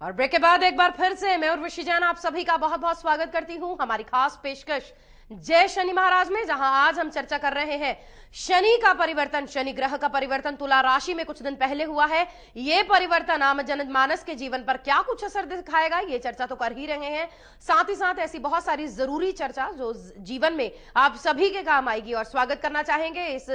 और ब्रेक के बाद एक बार फिर से मैं उर्वशी जैन आप सभी का बहुत बहुत स्वागत करती हूं हमारी खास पेशकश जय शनि महाराज में, जहां आज हम चर्चा कर रहे हैं शनि का परिवर्तन, शनि ग्रह का परिवर्तन तुला राशि में कुछ दिन पहले हुआ है। ये परिवर्तन आम जनमानस के जीवन पर क्या कुछ असर दिखाएगा, ये चर्चा तो कर ही रहे हैं। साथ ही साथ ऐसी बहुत सारी जरूरी चर्चा जो जीवन में आप सभी के काम आएगी, और स्वागत करना चाहेंगे इस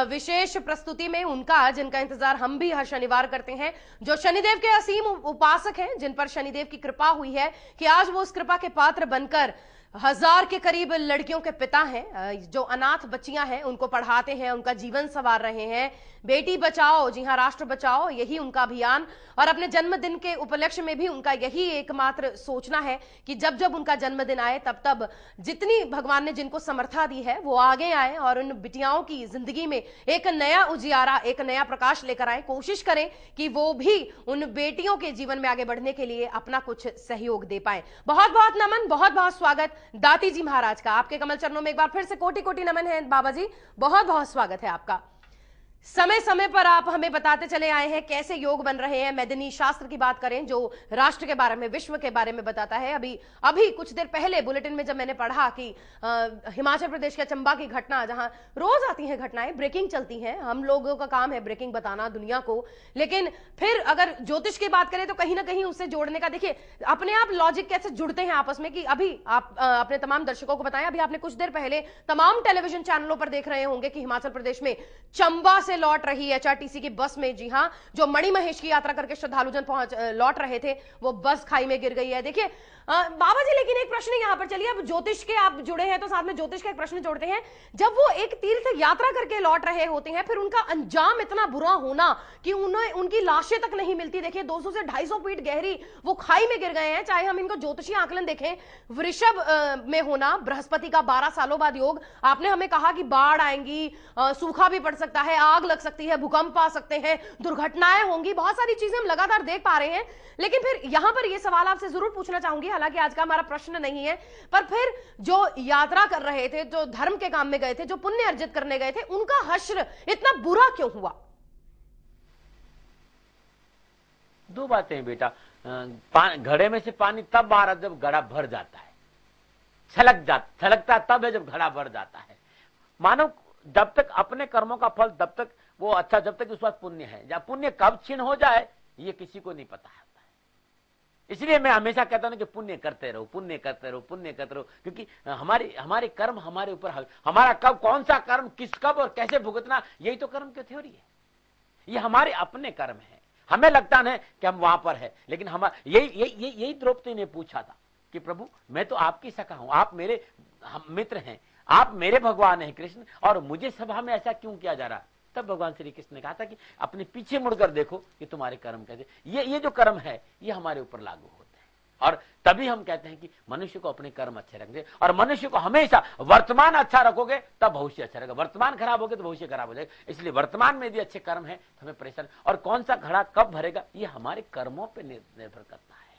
विशेष प्रस्तुति में उनका जिनका इंतजार हम भी हर शनिवार करते हैं, जो शनिदेव के असीम उपासक हैं, जिन पर शनिदेव की कृपा हुई है कि आज वो उस कृपा के पात्र बनकर 1000 के करीब लड़कियों के पिता हैं, जो अनाथ बच्चियां हैं उनको पढ़ाते हैं, उनका जीवन संवार रहे हैं। बेटी बचाओ, जी हां, राष्ट्र बचाओ, यही उनका अभियान। और अपने जन्मदिन के उपलक्ष्य में भी उनका यही एकमात्र सोचना है कि जब जब उनका जन्मदिन आए तब तब जितनी भगवान ने जिनको समर्था दी है वो आगे आए और उन बिटियाओं की जिंदगी में एक नया उजियारा, एक नया प्रकाश लेकर आए। कोशिश करें कि वो भी उन बेटियों के जीवन में आगे बढ़ने के लिए अपना कुछ सहयोग दे पाए। बहुत बहुत नमन, बहुत बहुत स्वागत दाती जी महाराज का आपके कमल चरणों में एक बार फिर से कोटि कोटि नमन है। बाबा जी बहुत बहुत स्वागत है आपका। समय समय पर आप हमें बताते चले आए हैं कैसे योग बन रहे हैं। मैदिनी शास्त्र की बात करें जो राष्ट्र के बारे में, विश्व के बारे में बताता है। अभी कुछ देर पहले बुलेटिन में जब मैंने पढ़ा कि हिमाचल प्रदेश के चंबा की घटना, जहां रोज आती हैं घटनाएं, ब्रेकिंग चलती हैं, हम लोगों का काम है ब्रेकिंग बताना दुनिया को, लेकिन फिर अगर ज्योतिष की बात करें तो कहीं ना कहीं उससे जोड़ने का, देखिए अपने आप लॉजिक कैसे जुड़ते हैं आपस में, कि अभी आप अपने तमाम दर्शकों को बताएं, अभी आपने कुछ देर पहले तमाम टेलीविजन चैनलों पर देख रहे होंगे कि हिमाचल प्रदेश में चंबा से लौट रही एचआरटीसी की बस में, जी हां, जो मणिमहेश की यात्रा करके श्रद्धालुजन लौट रहे थे, वो बस खाई में गिर गई है। देखिए बाबा जी, लेकिन एक प्रश्न यहां पर, चलिए अब ज्योतिष के आप जुड़े हैं तो साथ में ज्योतिष का एक प्रश्न जोड़ते हैं। जब वो एक तीर्थ यात्रा करके लौट रहे होते हैं, फिर उनका अंजाम इतना बुरा होना कि उन्हें उनकी लाशें तक नहीं मिलती। देखिए 200 से 250 फीट गहरी वो खाई में गिर गए हैं। चाहे हम इनको ज्योतिषी आकलन देखें, वृषभ में होना बृहस्पति का 12 सालों बाद योग, आपने हमें कहा कि बाढ़ आएंगी, सूखा भी पड़ सकता है, आग लग सकती है, भूकंप आ सकते हैं, दुर्घटनाएं होंगी, बहुत सारी चीजें हम लगातार देख पा रहे हैं। लेकिन फिर यहां पर यह सवाल आपसे जरूर पूछना चाहूंगी, हालांकि आज का हमारा प्रश्न नहीं है, पर फिर जो यात्रा कर रहे थे, जो धर्म के काम में गए थे, जो पुण्य अर्जित करने गए थे, उनका हश्र इतना बुरा क्यों हुआ? दो बातें बेटा, घड़े में से पानी तब आ रहा जब घड़ा भर जाता है, छलकता तब है जब घड़ा भर जाता है। मानव जब तक अपने कर्मों का फल तब तक वो अच्छा, जब तक उसके पास पुण्य है, जब पुण्य कब क्षीण हो जाए ये किसी को नहीं पता है। इसलिए मैं हमेशा कहता हूं कि पुण्य करते रहो, पुण्य करते रहो, पुण्य करते रहो, क्योंकि हमारे कर्म हमारे ऊपर, हमारा कब कौन सा कर्म किस कब और कैसे भुगतना, यही तो कर्म की थ्योरी है। ये हमारे अपने कर्म है। हमें लगता है कि हम वहां पर है, लेकिन यही द्रौपदी ने पूछा था कि प्रभु मैं तो आपकी सखा हूं, आप मेरे मित्र हैं, आप मेरे भगवान हैं कृष्ण, और मुझे सभा में ऐसा क्यों किया जा रहा है? तब भगवान श्री कृष्ण ने कहा था कि अपने पीछे मुड़कर देखो कि तुम्हारे कर्म कैसे, ये जो कर्म है ये हमारे ऊपर लागू होते हैं। और तभी हम कहते हैं कि मनुष्य को अपने कर्म अच्छे रखने, और मनुष्य को हमेशा वर्तमान अच्छा रखोगे तब भविष्य अच्छा रहेगा, वर्तमान खराब होगे तो भविष्य खराब हो जाएगा। इसलिए वर्तमान में यदि अच्छे कर्म है तो हमें परेशान, और कौन सा घड़ा कब भरेगा ये हमारे कर्मों पर निर्भर करता है।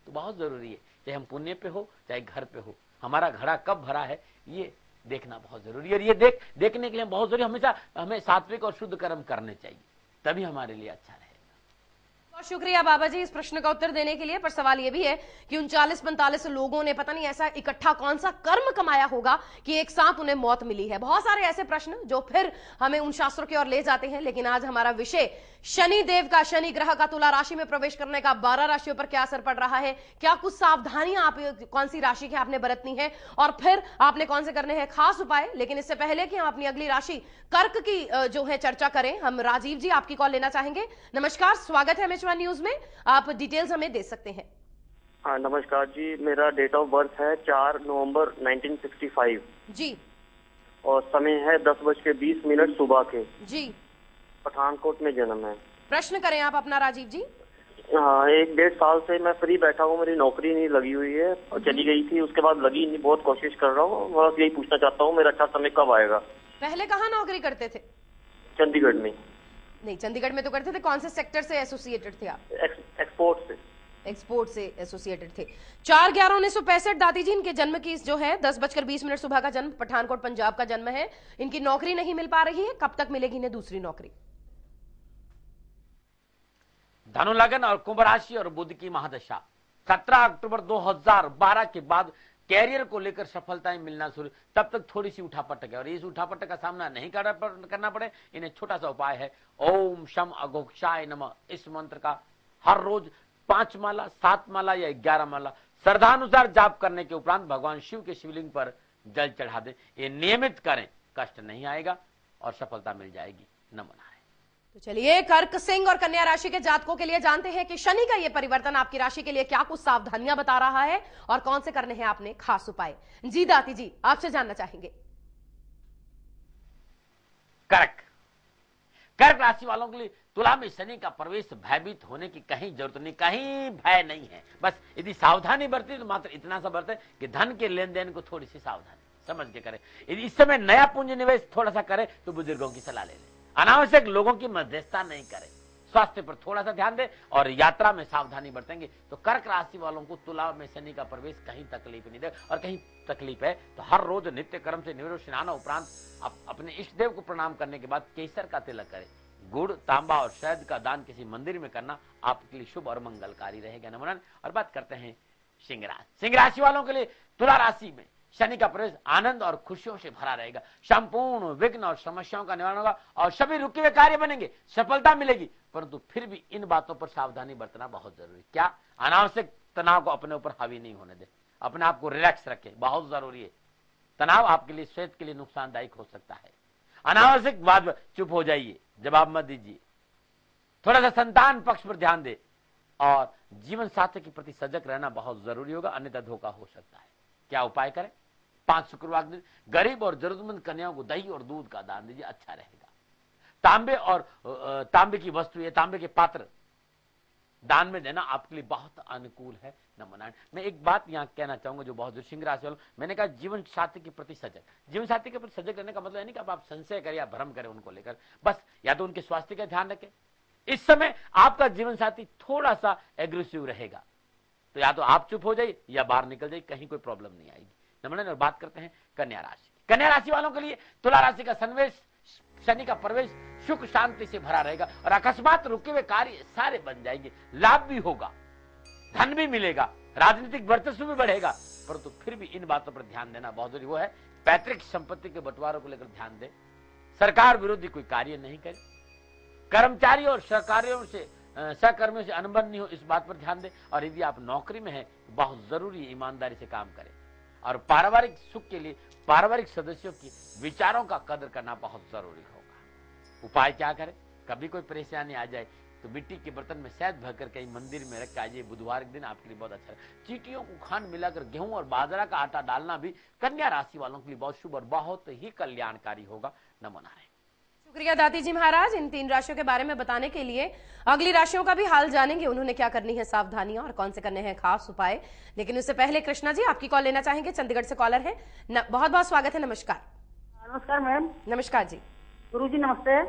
तो बहुत जरूरी है, चाहे हम पुण्य पे हो चाहे घर पे हो, हमारा घड़ा कब भरा है ये देखना बहुत जरूरी है। और ये देखने के लिए बहुत जरूरी, हमेशा हमें सात्विक और शुद्ध कर्म करने चाहिए, तभी हमारे लिए अच्छा रहेगा। बहुत शुक्रिया बाबा जी इस प्रश्न का उत्तर देने के लिए। पर सवाल यह भी है कि 39-45 लोगों ने पता नहीं ऐसा इकट्ठा कौन सा कर्म कमाया होगा कि एक साथ उन्हें मौत मिली है। बहुत सारे ऐसे प्रश्न जो फिर हमें उन शास्त्रों की ओर ले जाते हैं। लेकिन आज हमारा विषय शनि देव का, शनि ग्रह का तुला राशि में प्रवेश करने का 12 राशियों पर क्या असर पड़ रहा है, क्या कुछ सावधानियां आप कौन सी राशि की आपने बरतनी है, और फिर आपने कौन से करने हैं खास उपाय। लेकिन इससे पहले कि हम अपनी अगली राशि कर्क की जो है चर्चा करें, हम राजीव जी आपकी कॉल लेना चाहेंगे। नमस्कार, स्वागत है एमएच1 न्यूज में, आप डिटेल्स हमें दे सकते हैं। हाँ नमस्कार जी, मेरा डेट ऑफ बर्थ है 4 नवंबर 1965 जी, और समय है 10:20 सुबह के जी, पठानकोट में जन्म है। प्रश्न करें आप अपना राजीव जी। हाँ, 1-1.5 साल से मैं फ्री बैठा हूँ, मेरी नौकरी नहीं लगी हुई है और चली गई थी, उसके बाद लगी नहीं, बहुत कोशिश कर रहा हूँ, बस यही पूछना चाहता हूँ मेरा अच्छा समय कब आएगा। पहले कहाँ नौकरी करते थे? चंडीगढ़ में। नहीं, चंडीगढ़ में तो करते थे, कौन से सेक्टर से एसोसिएटेड थे आप? एक्सपोर्ट से एसोसिएटेड थे। 4/11/1965 दादी जी इनके जन्म की जो है 10:20 सुबह का जन्म, पठानकोट पंजाब का जन्म है। इनकी नौकरी नहीं मिल पा रही है, कब तक मिलेगी इन्हें दूसरी नौकरी? धनु लगन और कुंभ राशि और बुध की महादशा 17 अक्टूबर 2012 के बाद कैरियर को लेकर सफलताएं मिलना शुरू, तब तक थोड़ी सी उठापटक है और इस उठापटक का सामना नहीं करना पड़े, इन्हें छोटा सा उपाय है ओम शम अघोक्षाय नमः। इस मंत्र का हर रोज 5 माला, 7 माला या 11 माला श्रद्धानुसार जाप करने के उपरांत भगवान शिव के शिवलिंग पर जल चढ़ा दें। ये नियमित करें, कष्ट नहीं आएगा और सफलता मिल जाएगी। नमन। तो चलिए कर्क, सिंह और कन्या राशि के जातकों के लिए जानते हैं कि शनि का यह परिवर्तन आपकी राशि के लिए क्या कुछ सावधानियां बता रहा है और कौन से करने हैं आपने खास उपाय। जी दाती जी, आपसे जानना चाहेंगे। कर्क राशि वालों के लिए तुला में शनि का प्रवेश भयभीत होने की कहीं जरूरत नहीं, कहीं भय नहीं है। बस यदि सावधानी बरती तो मात्र इतना सा बरते कि धन के लेन देन को थोड़ी सी सावधानी समझ के करें। यदि इस समय नया पूंजी निवेश थोड़ा सा करें तो बुजुर्गों की सलाह ले लें। अनावश्यक लोगों की मध्यस्थता नहीं करें। स्वास्थ्य पर थोड़ा सा ध्यान दें और यात्रा में सावधानी बरतेंगे तो कर्क राशि वालों को तुला में शनि का प्रवेश कहीं तकलीफ नहीं दे। और कहीं तकलीफ है तो हर रोज नित्य कर्म से निवृत्त स्नान उपरांत अपने इष्ट देव को प्रणाम करने के बाद केसर का तिलक करें। गुड़, तांबा और शहद का दान किसी मंदिर में करना आपके लिए शुभ और मंगलकारी रहेगा। नमन। और बात करते हैं सिंह राशि। सिंह राशि वालों के लिए तुला राशि में शनि का प्रवेश आनंद और खुशियों से भरा रहेगा। संपूर्ण विघ्न और समस्याओं का निवारण होगा और सभी रुके हुए कार्य बनेंगे, सफलता मिलेगी। परंतु फिर भी इन बातों पर सावधानी बरतना बहुत जरूरी। क्या? अनावश्यक तनाव को अपने ऊपर हावी नहीं होने दे, अपने आप को रिलैक्स रखें, बहुत जरूरी है। तनाव आपके लिए सेहत के लिए नुकसानदायक हो सकता है। अनावश्यक बात चुप हो जाइए, जवाब मत दीजिए। थोड़ा सा संतान पक्ष पर ध्यान दे और जीवन साथी के प्रति सजग रहना बहुत जरूरी होगा, अन्यथा धोखा हो सकता है। क्या उपाय करें? 5 शुक्रवार दिन गरीब और जरूरतमंद कन्याओं को दही और दूध का दान दीजिए, अच्छा रहेगा। तांबे की वस्तु या तांबे के पात्र दान में देना आपके लिए बहुत अनुकूल है। नमन। मैं एक बात यहाँ कहना चाहूंगा जो बहुत सिंह राशि वालों, मैंने कहा जीवन साथी के प्रति सजग। जीवन साथी के प्रति सजग रहने का मतलब नहीं कि आप संशय करें या भ्रम करें उनको लेकर, बस या तो उनके स्वास्थ्य का ध्यान रखें। इस समय आपका जीवन साथी थोड़ा सा एग्रेसिव रहेगा तो या तो आप चुप हो जाइए या बाहर निकल जाइए, कहीं कोई प्रॉब्लम नहीं आएगी। नमन। और बात करते हैं कन्या राशि। कन्या राशि वालों के लिए तुला राशि का सन्निवेश, शनि का प्रवेश सुख शांति से भरा रहेगा और अकस्मात रुके हुए कार्य सारे बन जाएंगे, लाभ भी होगा, धन भी मिलेगा, राजनीतिक वर्चस्व भी बढ़ेगा। परंतु फिर भी इन बातों पर ध्यान देना बहुत जरूरी। वो है पैतृक संपत्ति के बंटवारों को लेकर ध्यान दें, सरकार विरोधी कोई कार्य नहीं करे, कर्मचारी और सहकर्मियों से अनबन नहीं हो, इस बात पर ध्यान दें। और यदि आप नौकरी में हैं बहुत जरूरी है ईमानदारी से काम करें और पारिवारिक सुख के लिए पारिवारिक सदस्यों की विचारों का कदर करना बहुत जरूरी होगा। उपाय क्या करें? कभी कोई परेशानी आ जाए तो मिट्टी के बर्तन में शहद भरकर कहीं मंदिर में रख के आइए, बुधवार के दिन आपके लिए बहुत अच्छा है। चींटियों को खांड मिलाकर गेहूं और बाजरा का आटा डालना भी कन्या राशि वालों के लिए बहुत शुभ और बहुत ही कल्याणकारी होगा। नमो नारायण। शुक्रिया दाती जी महाराज इन 3 राशियों के बारे में बताने के लिए। अगली राशियों का भी हाल जानेंगे, उन्होंने क्या करनी है सावधानियां और कौन से करने हैं खास उपाय। लेकिन उससे पहले कृष्णा जी आपकी कॉल लेना चाहेंगे, चंडीगढ़ से कॉलर है। बहुत बहुत स्वागत है। नमस्कार। नमस्कार मैम। नमस्कार जी। गुरुजी नमस्ते।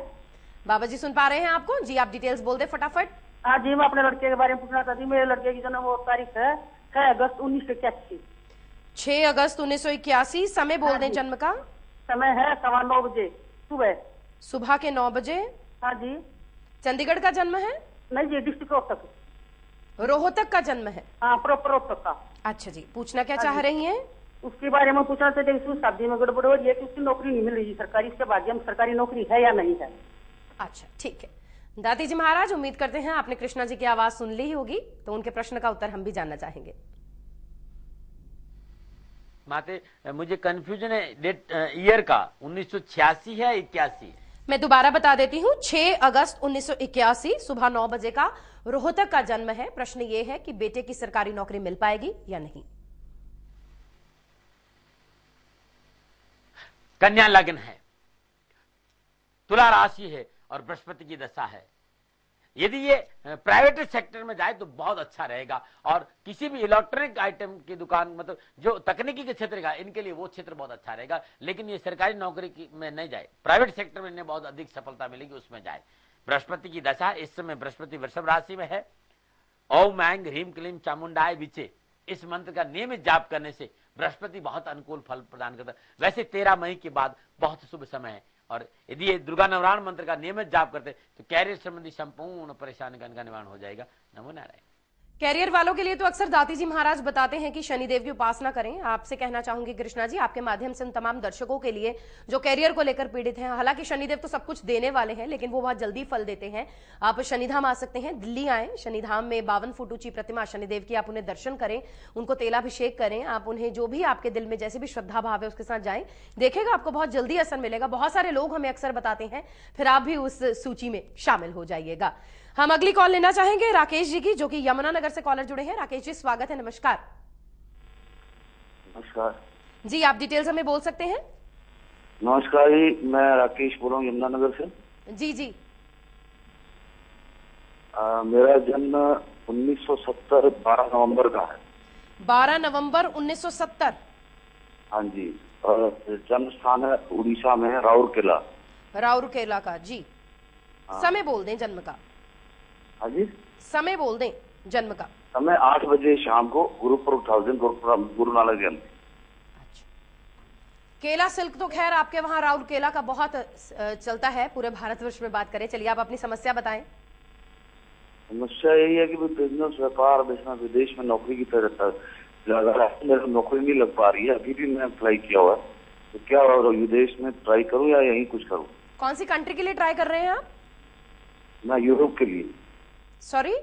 बाबा जी सुन पा रहे हैं आपको जी, आप डिटेल्स बोल दे फटाफट। हाँ जी, मैं अपने लड़के के बारे में पूछना चाहती हूँ। मेरे लड़के की जन्म तारीख है 6 अगस्त 1981। 6 अगस्त 1981। समय बोल दें जन्म का। समय है 9:15 बजे सुबह के 9 बजे। हाँ जी। चंडीगढ़ का जन्म है? नहीं जी, डिस्ट्रिक्ट रोहतक। रोहतक का जन्म है? हाँ, प्रॉपर रोहतक का। अच्छा जी, पूछना क्या चाह रही हैं? उसके बारे में पूछना चाहते हैं कि शादी में गड़बड़ हो रही है कि उसकी नौकरी नहीं मिल रही सरकारी, इसके भाग्य में सरकारी नौकरी है या नहीं है। अच्छा ठीक है दाती जी महाराज, उम्मीद करते हैं आपने कृष्णा जी की आवाज सुन ली होगी, तो उनके प्रश्न का उत्तर हम भी जानना चाहेंगे। माते मुझे कंफ्यूजन है डेट ईयर का, 1986 है 81? मैं दोबारा बता देती हूँ, 6 अगस्त 1981 सुबह 9 बजे का रोहतक का जन्म है। प्रश्न ये है कि बेटे की सरकारी नौकरी मिल पाएगी या नहीं। कन्या लग्न है, तुला राशि है और बृहस्पति की दशा है। यदि ये प्राइवेट सेक्टर में जाए तो बहुत अच्छा रहेगा और किसी भी इलेक्ट्रॉनिक आइटम की दुकान, मतलब जो तकनीकी के क्षेत्र का, इनके लिए वो क्षेत्र बहुत अच्छा रहेगा। लेकिन ये सरकारी नौकरी में नहीं जाए, प्राइवेट सेक्टर में इन्हें बहुत अधिक सफलता मिलेगी, उसमें जाए। बृहस्पति की दशा, इस समय बृहस्पति वृषभ राशि में है। ओम ऐंग ह्रीम क्लीम चामुंडाय विचे, इस मंत्र का नियमित जाप करने से बृहस्पति बहुत अनुकूल फल प्रदान करता है। वैसे 13 मई के बाद बहुत शुभ समय है, और यदि ये दुर्गा नवराण मंत्र का नियमित जाप करते तो कैरियर संबंधी संपूर्ण परेशानी का निवारण हो जाएगा। नमो नारायण। कैरियर वालों के लिए तो अक्सर दाती जी महाराज बताते हैं कि शनिदेव की उपासना करें। आपसे कहना चाहूंगी कृष्णा जी, आपके माध्यम से उन तमाम दर्शकों के लिए जो कैरियर को लेकर पीड़ित हैं, हालांकि शनिदेव तो सब कुछ देने वाले हैं लेकिन वो बहुत जल्दी फल देते हैं। आप शनिधाम आ सकते हैं, दिल्ली आए, शनिधाम में 52 फुट ऊंची प्रतिमा शनिदेव की, आप उन्हें दर्शन करें, उनको तेलाभिषेक करें, आप उन्हें जो भी आपके दिल में जैसे भी श्रद्धा भाव है उसके साथ जाएं, देखिएगा आपको बहुत जल्दी असर मिलेगा। बहुत सारे लोग हमें अक्सर बताते हैं, फिर आप भी उस सूची में शामिल हो जाइएगा। हम अगली कॉल लेना चाहेंगे राकेश जी की, जो कि यमुनानगर से कॉलर जुड़े हैं। राकेश जी स्वागत है, नमस्कार। नमस्कार जी, आप डिटेल्स हमें बोल सकते हैं? नमस्कार जी, मैं राकेश बोल रहा हूँ यमुनानगर से। जी जी। मेरा जन्म 1970 12 नवंबर का है। 12 नवंबर 1970। हाँ जी, और जन्म स्थान है उड़ीसा में राउरकेला। राउरकेला का जी। समय बोल दें जन्म का। हाँ जी, समय बोल दें जन्म का। समय 8 बजे शाम को, गुरुपुरब 1000 गुरु नानक जयंती। अच्छा, केला सिल्क तो खैर आपके वहां राउरकेला का बहुत चलता है, पूरे भारतवर्ष में बात करें। चलिए आप अपनी समस्या बताएं। समस्या यही है कि बिजनेस, व्यापार, विदेश में नौकरी की तरह मेरा नौकरी नहीं लग पा रही है। अभी भी मैं अप्लाई किया हुआ है, तो क्या विदेश में ट्राई करूँ या यहीं कुछ करूँ? कौन सी कंट्री के लिए ट्राई कर रहे हैं आप? मैं यूरोप के लिए। सॉरी?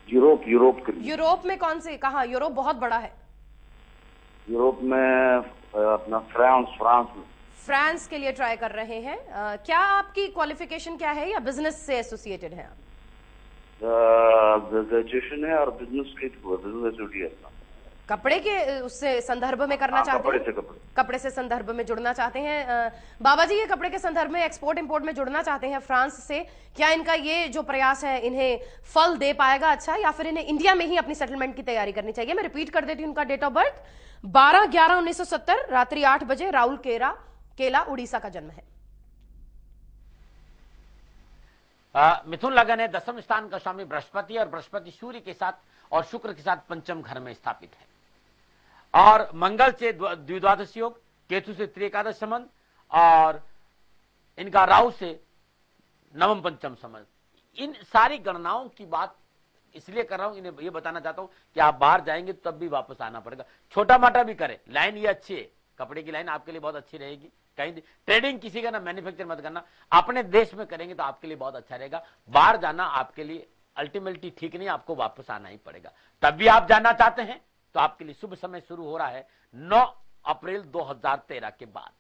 यूरोप के लिए। यूरोप में कौन से, कहाँ? यूरोप बहुत बड़ा है। यूरोप में अपना फ्रांस में। फ्रांस के लिए ट्राई कर रहे हैं। क्या आपकी क्वालिफिकेशन क्या है या बिजनेस से एसोसिएटेड है आप? ग्रेजुएशन है और बिजनेस है। कपड़े के उससे संदर्भ में करना चाहते हैं? कपड़े से संदर्भ में जुड़ना चाहते हैं। बाबा जी, ये कपड़े के संदर्भ में एक्सपोर्ट इंपोर्ट में जुड़ना चाहते हैं फ्रांस से। क्या इनका ये जो प्रयास है इन्हें फल दे पाएगा अच्छा, या फिर इन्हें इंडिया में ही अपनी सेटलमेंट की तैयारी करनी चाहिए? मैं रिपीट कर देती हूँ उनका डेट ऑफ बर्थ 12/11/1970, रात्रि 8 बजे, राउरकेला उड़ीसा का जन्म है। मिथुन लगन है, दसम स्थान का स्वामी बृहस्पति, और बृहस्पति सूर्य के साथ और शुक्र के साथ पंचम घर में स्थापित है, और मंगल से द्विद्वादश योग, केतु से त्रिएकादश संबंध, और इनका राहु से नवम पंचम संबंध। इन सारी गणनाओं की बात इसलिए कर रहा हूं, इन्हें ये बताना चाहता हूं कि आप बाहर जाएंगे तब भी वापस आना पड़ेगा। छोटा मोटा भी करें, लाइन ये अच्छी है, कपड़े की लाइन आपके लिए बहुत अच्छी रहेगी। कहीं ट्रेडिंग किसी का ना, मैन्युफैक्चर मत करना, अपने देश में करेंगे तो आपके लिए बहुत अच्छा रहेगा। बाहर जाना आपके लिए अल्टीमेटली ठीक नहीं, आपको वापस आना ही पड़ेगा। तब भी आप जाना चाहते हैं तो आपके लिए शुभ समय शुरू हो रहा है 9 अप्रैल 2013 के बाद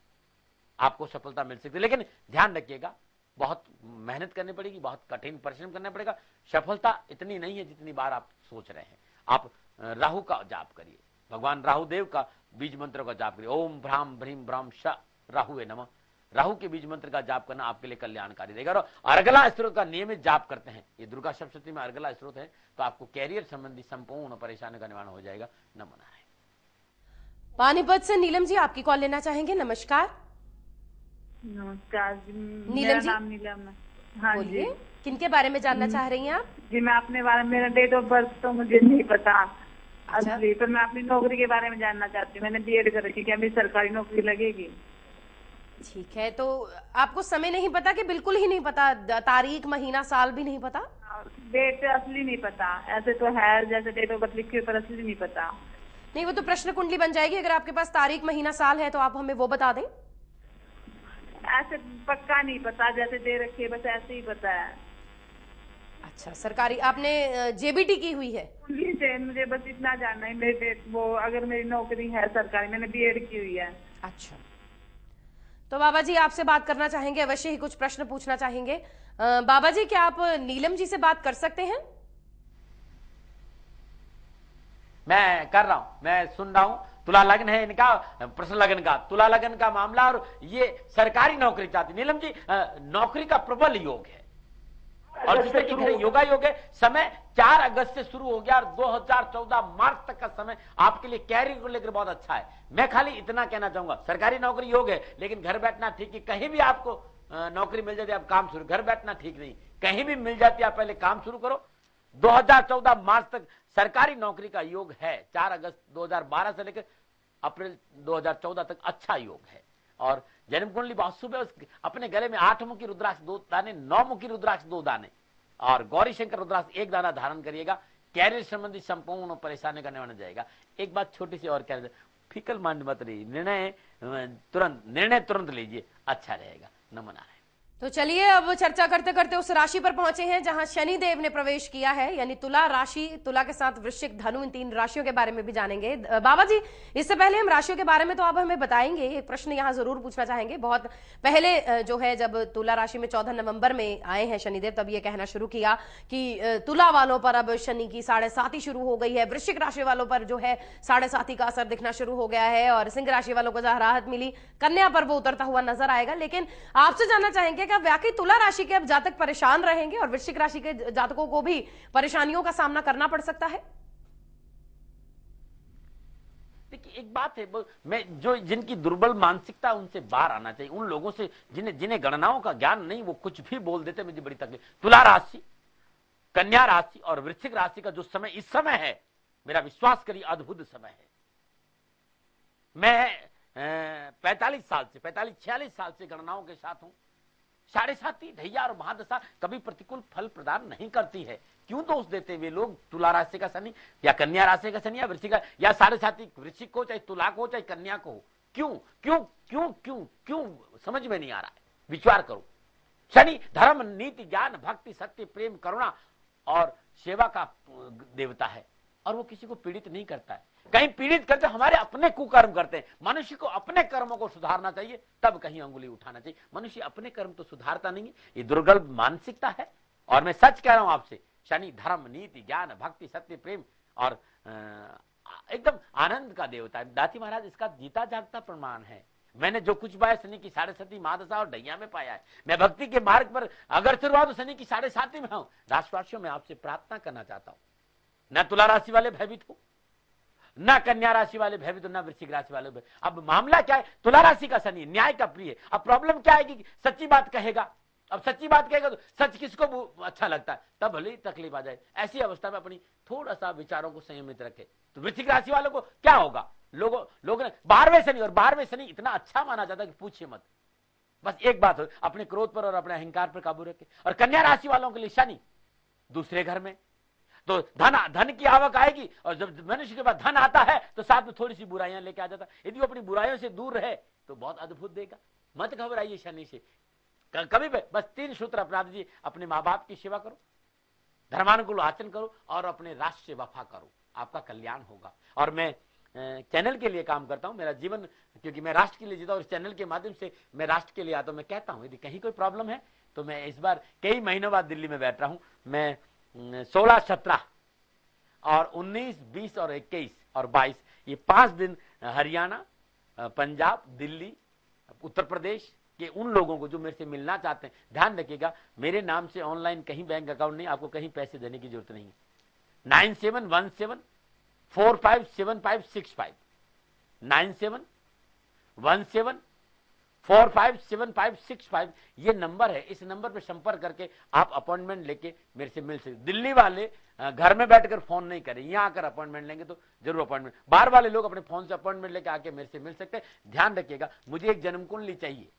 आपको सफलता मिल सकती है। लेकिन ध्यान रखिएगा, बहुत मेहनत करनी पड़ेगी, बहुत कठिन परिश्रम करना पड़ेगा। सफलता इतनी नहीं है जितनी बार आप सोच रहे हैं। आप राहु का जाप करिए, भगवान राहुदेव का बीज मंत्र का जाप करिए। ओम भ्राम भ्रीम भ्राम श राहुवे नमः। राहु के बीज मंत्र का जाप करना आपके लिए कल्याणकारी रहेगा। और अर्गला स्त्रोत का नियमित जाप करते हैं, ये दुर्गा सप्तशती में अर्गला स्त्रोत है, तो आपको कैरियर संबंधी संपूर्ण परेशानी का निवारण हो जाएगा। नमो नारायण। पानीपत से नीलम जी आपकी कॉल लेना चाहेंगे। नमस्कार। नमस्कार जी, नीलम जी। नाम नीलम है। हाँ जी, किनके बारे में जानना चाह रही हैं आप? जी मैं अपने बारे में, मेरा डेट ऑफ बर्थ तो मुझे नहीं पता असली, पर मैं अपनी नौकरी के बारे में जानना चाहती हूँ। मैंने बीएड कर रखी, क्या मेरी सरकारी नौकरी लगेगी? ठीक है, तो आपको समय नहीं पता कि बिल्कुल ही नहीं पता? तारीख, महीना, साल भी नहीं पता? डेट असली नहीं पता, ऐसे तो है जैसे डेट ऑफ बर्थ लिखी, पर असली नहीं पता। नहीं, वो तो प्रश्न कुंडली बन जाएगी। अगर आपके पास तारीख, महीना, साल है तो आप हमें वो बता दें। ऐसे पक्का नहीं पता, जैसे दे रखी है बस ऐसे ही पता है। अच्छा, सरकारी आपने जेबीटी की हुई है? मुझे बस इतना जानना है, मेरे वो अगर मेरी नौकरी है सरकारी, मैंने बीएड की हुई है। अच्छा, तो बाबा जी आपसे बात करना चाहेंगे, अवश्य ही कुछ प्रश्न पूछना चाहेंगे। बाबा जी, क्या आप नीलम जी से बात कर सकते हैं? मैं कर रहा हूं, मैं सुन रहा हूं। तुला लगन है इनका, प्रश्न लगन का, तुला लगन का मामला, और ये सरकारी नौकरी चाहती। नीलम जी, नौकरी का प्रबल योग है, और जिससे कि योगा योग है। समय 4 अगस्त से शुरू हो गया और 2014 मार्च तक का समय आपके लिए कैरियर को लेकर बहुत अच्छा है। मैं खाली इतना कहना चाहूंगा, सरकारी नौकरी योग है, लेकिन घर बैठना ठीक है। कहीं भी आपको नौकरी मिल जाती है, आप काम शुरू, घर बैठना ठीक नहीं, कहीं भी मिल जाती है, आप पहले काम शुरू करो। 2014 मार्च तक सरकारी नौकरी का योग है। 4 अगस्त 2012 से लेकर अप्रैल 2014 तक अच्छा योग है। और जन्म कुंडली बहुत शुभ है। अपने गले में 8 मुखी रुद्राक्ष 2 दाने, 9 मुखी रुद्राक्ष 2 दाने और गौरी शंकर रुद्राक्ष 1 दाना धारण करिएगा। कैरियर संबंधी संपूर्ण परेशानी करने वाला जाएगा। एक बात छोटी सी और कह रहे, फिकल माइंड मत रहिए, निर्णय तुरंत लीजिए, अच्छा रहेगा। नमन नारायण। तो चलिए अब चर्चा करते करते उस राशि पर पहुंचे हैं जहां शनि देव ने प्रवेश किया है, यानी तुला राशि। तुला के साथ वृश्चिक, धनु, इन 3 राशियों के बारे में भी जानेंगे। बाबा जी, इससे पहले हम राशियों के बारे में तो आप हमें बताएंगे, एक प्रश्न यहां जरूर पूछना चाहेंगे। बहुत पहले जो है जब तुला राशि में 14 नवंबर में आए हैं शनिदेव, तब ये कहना शुरू किया कि तुला वालों पर अब शनि की 7.5 शुरू हो गई है। वृश्चिक राशि वालों पर जो है 7.5 का असर दिखना शुरू हो गया है और सिंह राशि वालों को जहां राहत मिली, कन्या पर वो उतरता हुआ नजर आएगा। लेकिन आपसे जानना चाहेंगे कि वाकई तुला राशि के अब जातक परेशान रहेंगे और वृश्चिक राशि के जातकों को भी परेशानियों का सामना करना पड़ सकता है? देखिए एक बात है, मैं जो जिनकी दुर्बल मानसिकता उनसे बाहर आना चाहिए। उन लोगों से जिन्हें गणनाओं का ज्ञान नहीं, वो कुछ भी बोल देते, मुझे बड़ी तकलीफ। तुला राशि, कन्या राशि और वृश्चिक राशि का जो समय इस समय है, मेरा विश्वास करिए अद्भुत समय है। मैं 45-46 साल से गणनाओं के साथ हूं। 7.5 ढैया और महादशा कभी प्रतिकूल फल प्रदान नहीं करती है। क्यों दोष देते वे लोग? तुला राशि का शनि या कन्या राशि का शनि या वृश्चिक या 7.5 वृश्चिक को, चाहे तुला को, चाहे कन्या को, क्यों क्यों क्यों क्यों क्यों समझ में नहीं आ रहा है। विचार करो। शनि धर्म, नीति, ज्ञान, भक्ति, सत्य, प्रेम, करुणा और सेवा का देवता है और वो किसी को पीड़ित नहीं करता है। कहीं पीड़ित करते हमारे अपने कुकर्म करते हैं। मनुष्य को अपने कर्मों को सुधारना चाहिए, तब कहीं अंगुली उठाना चाहिए। मनुष्य अपने कर्म तो सुधारता नहीं है, ये दुर्बल मानसिकता है। और मैं सच कह रहा हूं आपसे, शनि धर्म, नीति, ज्ञान, भक्ति, सत्य, प्रेम और एकदम आनंद का देवता है। दाती महाराज इसका जीता जागता प्रमाण है। मैंने जो कुछ पाया शनि की 7.5 महादशा और ढैया में पाया है। मैं भक्ति के मार्ग पर अगर शुरुआत तो शनि की 7.5 में हूं। राशिवासियों में आपसे प्रार्थना करना चाहता हूं, न तुला राशि वाले भयभीत हो, ना कन्या राशि वाले भयभीत, ना वृश्चिक राशि वाले। अब मामला क्या है? तुला राशि का शनि न्याय का प्रिय है। अब प्रॉब्लम क्या है कि सच्ची बात कहेगा। अब सच्ची बात कहेगा तो सच किसको अच्छा लगता है, तब भले ही तकलीफ आ जाए। ऐसी अवस्था में अपनी थोड़ा सा विचारों को संयमित रखे तो वृश्चिक राशि वालों को क्या होगा? लोगों ने 12वें शनि, और 12वें शनि इतना अच्छा माना जाता है कि पूछिए मत। बस एक बात हो, अपने क्रोध पर और अपने अहंकार पर काबू रखे। और कन्या राशि वालों के लिए शनि दूसरे घर में, तो धन की आवक आएगी और जब मनुष्य के पास धन आता है तो साथ में थोड़ी सी बुराइयां लेके आ जाता है। यदि वो अपनी बुराइयों से दूर रहे तो बहुत अद्भुत देगा। मत घबराइए शनि से कभी भी। बस 3 सूत्र अपना दीजिए। अपने माँ बाप की सेवा करो, धर्मानुकूल आचरण करो और अपने राष्ट्र से वफा करो, आपका कल्याण होगा। और मैं चैनल के लिए काम करता हूं। मेरा जीवन, क्योंकि मैं राष्ट्र के लिए जीता हूं, इस चैनल के माध्यम से मैं राष्ट्र के लिए आता हूं। मैं कहता हूं यदि कहीं कोई प्रॉब्लम है तो मैं इस बार कई महीनों बाद दिल्ली में बैठ रहा हूं। मैं 16, 17 और 19, 20 और 21 और 22 ये 5 दिन हरियाणा, पंजाब, दिल्ली, उत्तर प्रदेश के उन लोगों को जो मेरे से मिलना चाहते हैं, ध्यान रखिएगा मेरे नाम से ऑनलाइन कहीं बैंक अकाउंट नहीं, आपको कहीं पैसे देने की जरूरत नहीं है। 9717457565 9717457565 ये नंबर है। इस नंबर पर संपर्क करके आप अपॉइंटमेंट लेके मेरे से मिल सकते। दिल्ली वाले घर में बैठकर फोन नहीं करें, यहां आकर अपॉइंटमेंट लेंगे तो जरूर अपॉइंटमेंट। बाहर वाले लोग अपने फोन से अपॉइंटमेंट लेके आके मेरे से मिल सकते हैं। ध्यान रखिएगा, मुझे एक जन्म कुंडली चाहिए।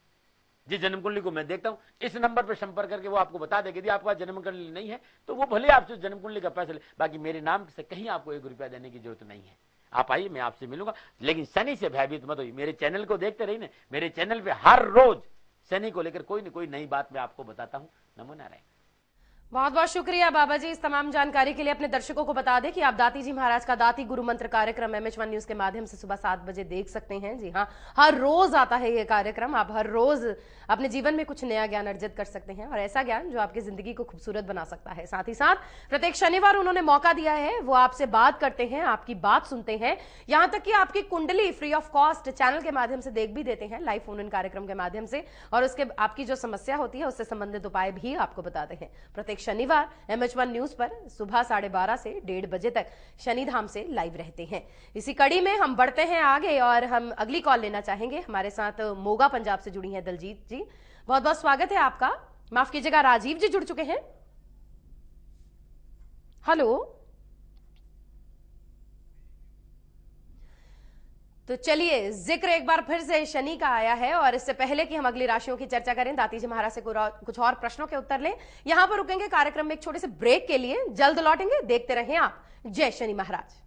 जिस जन्म कुंडली को मैं देखता हूं, इस नंबर पर संपर्क करके वो आपको बता देगा। यदि आपका जन्म कुंडली नहीं है तो वो भले आपसे जन्म कुंडली का पैसा ले, बाकी मेरे नाम से कहीं आपको 1 रुपया देने की जरूरत नहीं है। आप आइए, मैं आपसे मिलूंगा। लेकिन शनि से भयभीत मत होइए। मेरे चैनल को देखते रहिए ना, मेरे चैनल पे हर रोज शनि को लेकर कोई न कोई नई बात मैं आपको बताता हूं। नमो नारायण। बहुत बहुत शुक्रिया बाबा जी इस तमाम जानकारी के लिए। अपने दर्शकों को बता दें कि आप दाती जी महाराज का दाती गुरु मंत्र कार्यक्रम MH1 न्यूज के माध्यम से सुबह 7 बजे देख सकते हैं। जी हाँ, हर रोज आता है ये कार्यक्रम। आप हर रोज अपने जीवन में कुछ नया ज्ञान अर्जित कर सकते हैं और ऐसा ज्ञान जो आपकी जिंदगी को खूबसूरत बना सकता है। साथ ही साथ प्रत्येक शनिवार उन्होंने मौका दिया है, वो आपसे बात करते हैं, आपकी बात सुनते हैं, यहां तक कि आपकी कुंडली फ्री ऑफ कॉस्ट चैनल के माध्यम से देख भी देते हैं, लाइव फोन इन कार्यक्रम के माध्यम से। और उसके आपकी जो समस्या होती है उससे संबंधित उपाय भी आपको बताते हैं। प्रत्येक शनिवार MH1 न्यूज पर सुबह 12:30 से 1:30 बजे तक शनिधाम से लाइव रहते हैं। इसी कड़ी में हम बढ़ते हैं आगे और हम अगली कॉल लेना चाहेंगे। हमारे साथ मोगा पंजाब से जुड़ी हैं दलजीत जी, बहुत बहुत स्वागत है आपका। माफ कीजिएगा, राजीव जी जुड़ चुके हैं। हेलो तो चलिए जिक्र एक बार फिर से शनि का आया है, और इससे पहले कि हम अगली राशियों की चर्चा करें, दाती जी महाराज से कुछ और प्रश्नों के उत्तर लें, यहां पर रुकेंगे कार्यक्रम में एक छोटे से ब्रेक के लिए, जल्द लौटेंगे। देखते रहें आप जय शनि महाराज।